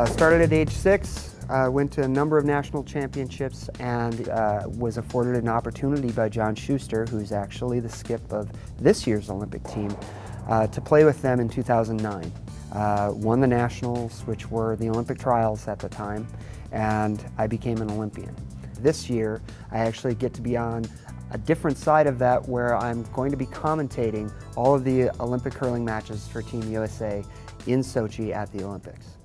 Started at age 6, went to a number of national championships, and was afforded an opportunity by John Schuster, who's actually the skip of this year's Olympic team, to play with them in 2009. Won the nationals, which were the Olympic trials at the time, and I became an Olympian. This year, I actually get to be on a different side of that, where I'm going to be commentating all of the Olympic curling matches for Team USA in Sochi at the Olympics.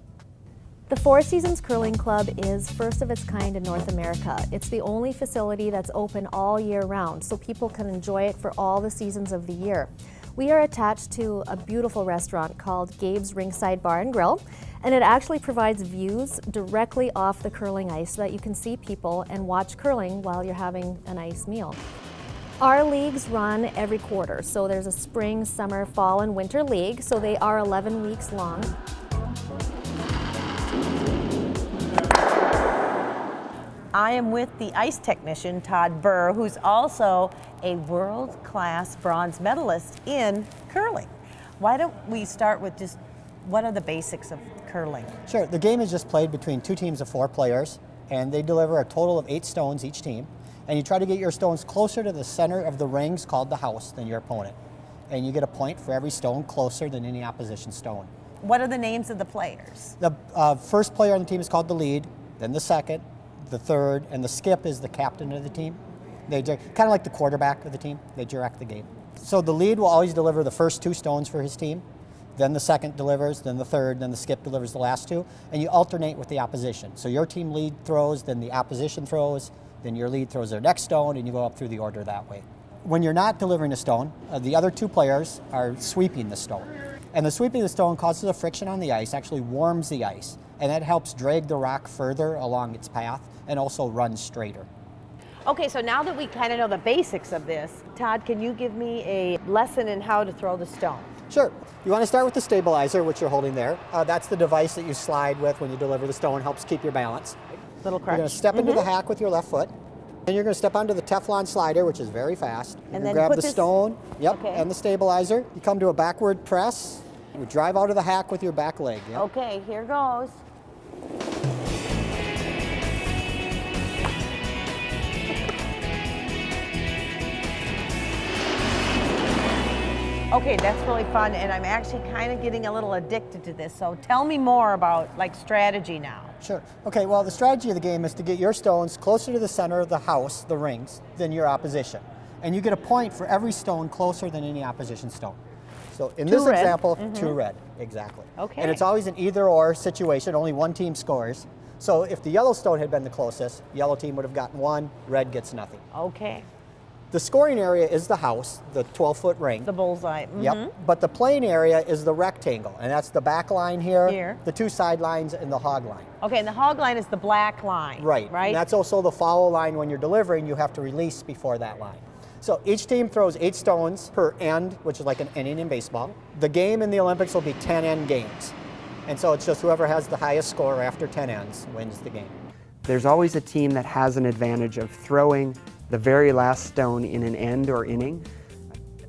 The Four Seasons Curling Club is first of its kind in North America. It's the only facility that's open all year round, so people can enjoy it for all the seasons of the year. We are attached to a beautiful restaurant called Gabe's Ringside Bar and Grill, and it actually provides views directly off the curling ice so that you can see people and watch curling while you're having a nice meal. Our leagues run every quarter, so there's a spring, summer, fall, and winter league, so they are 11 weeks long. I am with the ice technician, Todd Burr, who's also a world-class bronze medalist in curling. Why don't we start with just what are the basics of curling? Sure. The game is just played between two teams of 4 players, and they deliver a total of 8 stones each team. And you try to get your stones closer to the center of the rings called the house than your opponent. And you get a point for every stone closer than any opposition stone. What are the names of the players? The first player on the team is called the lead, then the second, the third, and the skip is the captain of the team. They kind of like the quarterback of the team. They direct the game. So the lead will always deliver the first 2 stones for his team, then the second delivers, then the third, then the skip delivers the last 2, and you alternate with the opposition. So your team lead throws, then the opposition throws, then your lead throws their next stone, and you go up through the order that way. When you're not delivering a stone, the other 2 players are sweeping the stone. And the sweeping of the stone causes a friction on the ice, actually warms the ice, and that helps drag the rock further along its path and also run straighter. Okay, so now that we kind of know the basics of this, Todd, can you give me a lesson in how to throw the stone? Sure. You want to start with the stabilizer, which you're holding there. That's the device that you slide with when you deliver the stone, helps keep your balance. Little crutch. You're going to step into the hack with your left foot. And you're going to step onto the Teflon slider, which is very fast. And you then grab put the this... stone, Okay. and the stabilizer. You come to a backward press. You drive out of the hack with your back leg. Yep. Okay, here goes. Okay, that's really fun, and I'm actually kind of getting a little addicted to this. So tell me more about strategy now. Sure. Okay, well, the strategy of the game is to get your stones closer to the center of the house, the rings, than your opposition. And you get a point for every stone closer than any opposition stone. So in this example, 2 red, exactly. Okay. And it's always an either-or situation, only one team scores. So if the yellow stone had been the closest, the yellow team would have gotten 1, red gets nothing. Okay. The scoring area is the house, the 12-foot ring. The bullseye. Yep. But the playing area is the rectangle, and that's the back line here, the 2 side lines, and the hog line. Okay, and the hog line is the black line. Right. Right. And that's also the foul line when you're delivering. You have to release before that line. So each team throws 8 stones per end, which is like an inning in baseball. The game in the Olympics will be 10 end games. And so it's just whoever has the highest score after 10 ends wins the game. There's always a team that has an advantage of throwing the very last stone in an end or inning.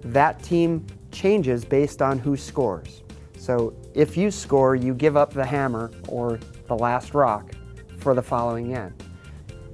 That team changes based on who scores. So if you score, you give up the hammer or the last rock for the following end.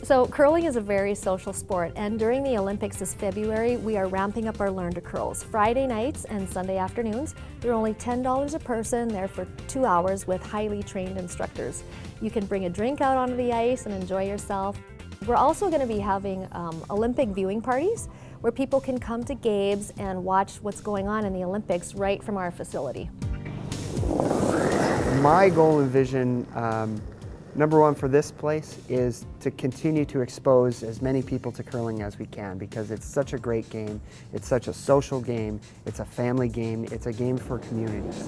So curling is a very social sport, and during the Olympics this February, we are ramping up our Learn to Curls. Friday nights and Sunday afternoons, they're only $10 a person. They're for 2 hours with highly trained instructors. You can bring a drink out onto the ice and enjoy yourself. We're also going to be having Olympic viewing parties where people can come to Gabe's and watch what's going on in the Olympics right from our facility. My goal and vision, number 1 for this place, is to continue to expose as many people to curling as we can, because it's such a great game, it's such a social game, it's a family game, it's a game for communities.